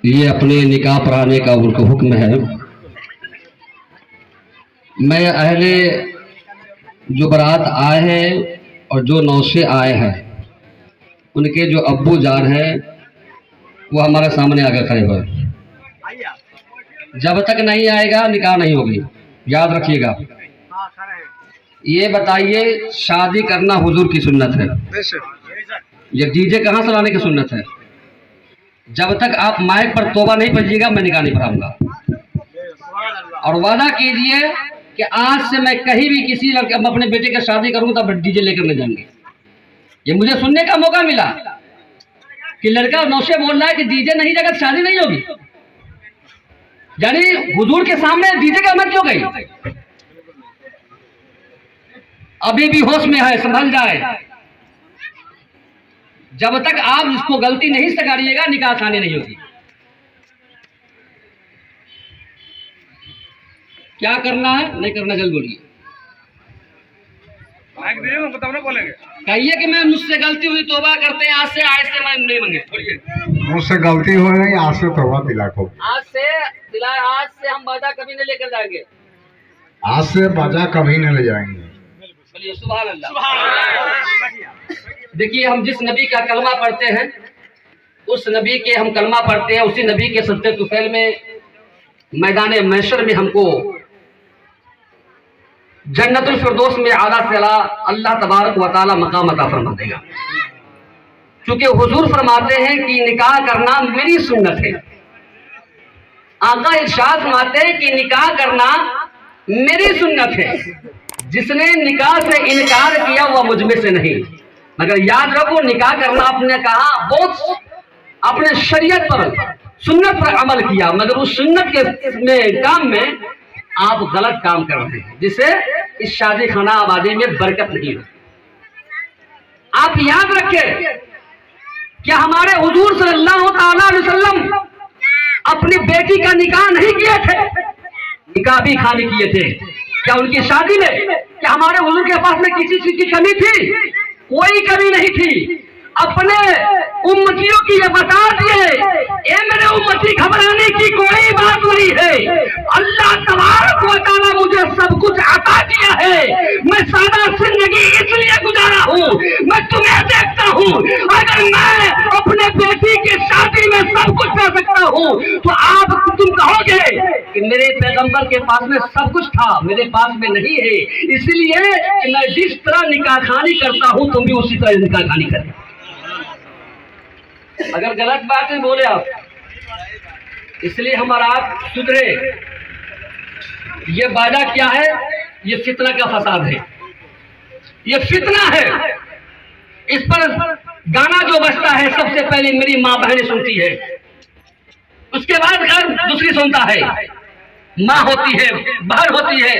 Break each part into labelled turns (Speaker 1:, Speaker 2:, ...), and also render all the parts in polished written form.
Speaker 1: ये अपने निकाह पढ़ाने का उनको हुक्म है। मैं अहले जो बारात आए हैं और जो नौसे आए हैं उनके जो अब्बू जान हैं वो हमारे सामने आकर खड़े हुए। जब तक नहीं आएगा निकाह नहीं होगी, याद रखिएगा। ये बताइए, शादी करना हुजूर की सुन्नत है, ये डीजे कहाँ से लाने की सुन्नत है। जब तक आप माइक पर तौबा नहीं पढ़िएगा मैं निकाह नहीं पढ़ाऊंगा। और वादा कीजिए कि आज से मैं कहीं भी किसी लड़के अपने बेटे का शादी करूंगा तब डीजे लेकर नहीं जाएंगे। ये मुझे सुनने का मौका मिला कि लड़का नौशे बोल रहा है कि डीजे नहीं जाएगा शादी नहीं होगी। यानी हुजूर के सामने डीजे का मत क्यों गई। अभी भी होश में है, संभल जाए। जब तक आप इसको गलती नहीं स्वीकारिएगा निकाह आसानी नहीं होगी। क्या करना है नहीं करना जल्द बोलिए। कहिए कि मैं मुझसे गलती हुई, तौबा करते हैं, आज से मैं नहीं मांगे।
Speaker 2: मुझसे गलती हो गई, आज से तौबा दिला को।
Speaker 1: आज से हम बाजा कभी नहीं लेकर जाएंगे।
Speaker 2: आज से बाजा कभी नहीं ले जाएंगे।
Speaker 1: बोलिए सुभान अल्लाह। देखिए, हम जिस नबी का कलमा पढ़ते हैं उस नबी के हम कलमा पढ़ते हैं, उसी नबी के सज्दे तुफैल में मैदान महशर में हमको जन्नतुल फिरदौस में आला से आला अल्लाह तबारक व तआला मकाम अता फरमा देगा। क्योंकि हुजूर फरमाते हैं कि निकाह करना मेरी सुन्नत है। आका इरशाद फरमाते हैं कि निकाह करना मेरी सुन्नत है। जिसने निकाह से इनकार किया वह मुझमें से नहीं। मगर याद रखो, निकाह करना आपने कहा बहुत अपने शरीयत पर सुन्नत पर अमल किया, मगर उस सुन्नत के काम में आप गलत काम कर रहे हैं, जिससे इस शादी खाना आबादी में बरकत नहीं होती। आप याद रखें क्या हमारे हुजूर सल्लल्लाहु अलैहि वसल्लम अपनी बेटी का निकाह नहीं किए थे, निकाह भी खाली किए थे। क्या उनकी शादी में क्या हमारे हुजूर के पास में किसी चीज की कमी थी? कोई कमी नहीं थी। अपने उम्मतियों की ये बता दिए, ए मेरे उम्मती घबराने की कोई बात नहीं है। अल्लाह तबारक व तआला मुझे सब कुछ अता किया है। मैं सादा जिंदगी इसलिए गुजारा हूँ, मैं तुम्हें देखता हूँ। अगर मैं अपने बेटी की शादी में सब कुछ कर सकता हूँ तो तुम कहोगे कि मेरे पैगंबर के पास में सब कुछ था, मेरे पास में नहीं है। इसलिए मैं जिस तरह निकाह खानी करता हूँ तुम भी उसी तरह निकाह खानी करें। अगर गलत बात है बोले आप, इसलिए हमारा आप सुधरे। ये बाजा क्या है? ये फितना का फसाद है, ये फितना है। इस पर गाना जो बजता है सबसे पहले मेरी माँ बहनें सुनती है, उसके बाद घर दूसरी सुनता है, माँ होती है, बहन होती है,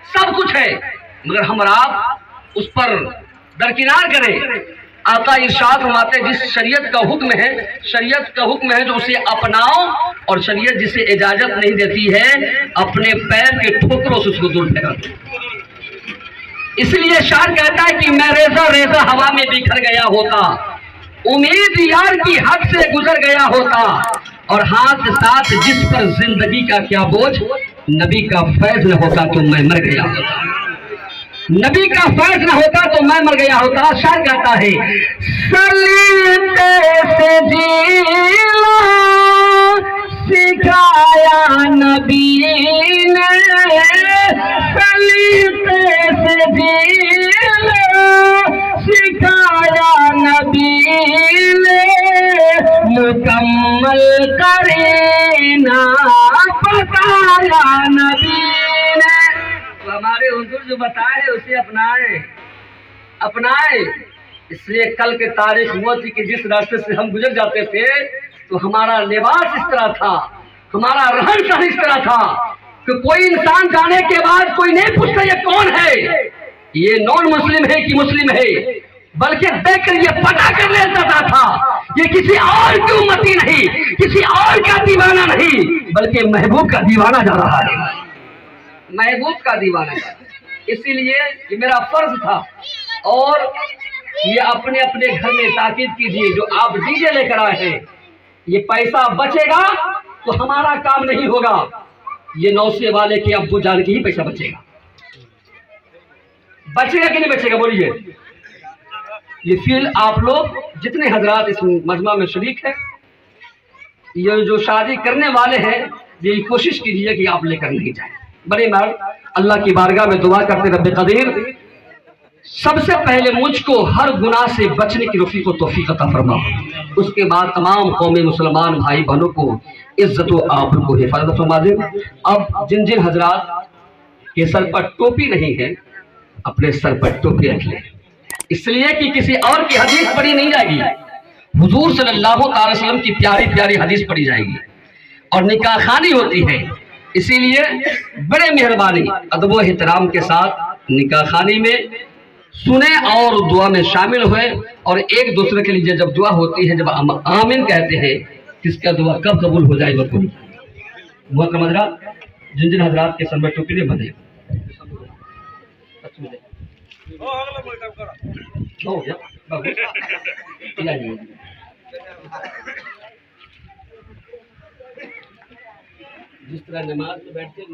Speaker 1: सब कुछ है। मगर हम आप उस पर दरकिनार करें। आका इरशाद फरमाते जिस शरीयत का हुक्म है, शरीयत का हुक्म है जो उसे अपनाओ, और शरीयत जिसे इजाजत नहीं देती है अपने पैर के ठोकरों से उसको दूर फेंका दो। इसलिए शायर कहता है कि मैं रेजा रेजा हवा में बिखर गया होता, उम्मीद यार की हद से गुजर गया होता, और हाथ साथ जिस पर जिंदगी का क्या बोझ, नबी का फैज न होता तो मैं मर गया होता। नबी का फैज न होता तो मैं मर गया होता। शायर कहता है सलीते से जीना सिखाया नबी ने, सलीते से जीना सिखाया नबी ने, मुकम्मल करीना बताया नबी ने। तो हमारे हुजूर जो बताए उसे अपनाए। इसलिए कल के तारीख वो थी कि जिस रास्ते से हम गुजर जाते थे तो हमारा लिबास इस तरह था, हमारा रहन सहन इस तरह था कि कोई इंसान जाने के बाद कोई नहीं पूछता ये कौन है, ये नॉन मुस्लिम है कि मुस्लिम है, बल्कि देखकर ये पता कर लेता था ये किसी और की उम्मती नहीं, किसी और का दीवाना नहीं, बल्कि महबूब का दीवाना जा रहा है, महबूब का दीवाना। इसीलिए ये मेरा फर्ज था। और ये अपने अपने घर में ताकीद कीजिए, जो आप डीजे लेकर आए हैं ये पैसा बचेगा तो हमारा काम नहीं होगा, ये नौसे वाले के अब्बू जान के ही पैसा बचेगा। बचेगा कि नहीं बचेगा बोलिए? ये फील आप लोग जितने हजरात इस मजमा में शरीक है, ये जो शादी करने वाले हैं, ये कोशिश कीजिए कि आप लेकर नहीं जाए। बड़े मर्द अल्लाह की बारगाह में दुआ करते, रब्बे कदीर सबसे पहले मुझको हर गुनाह से बचने की रफ़ी को तौफीक अता फरमा, उसके बाद तमाम कौमी मुसलमान भाई बहनों को इज्जत व आबरू को हिफाजत फरमा दे। अब जिन जिन हजरात के सर पर टोपी नहीं है, अपने सर पर टोपी रख ले, इसलिए कि किसी और की हदीस पढ़ी नहीं जाएगी, हुजूर सल्लल्लाहु अलैहि वसल्लम की प्यारी प्यारी हदीस पढ़ी जाएगी और निकाह खानी होती है। इसीलिए बड़े मेहरबानी अदब व एहतराम के साथ निकाह खानी में सुने और दुआ में शामिल हुए, और एक दूसरे के लिए जब दुआ होती है, जब आमीन कहते हैं, किसका दुआ कब कबूल हो जाएगा कोई। मोहतरम हज़रात, जिन जिन हजरात के सर में टोपी नहीं बंधे जिस तरह नमाज में बैठते हैं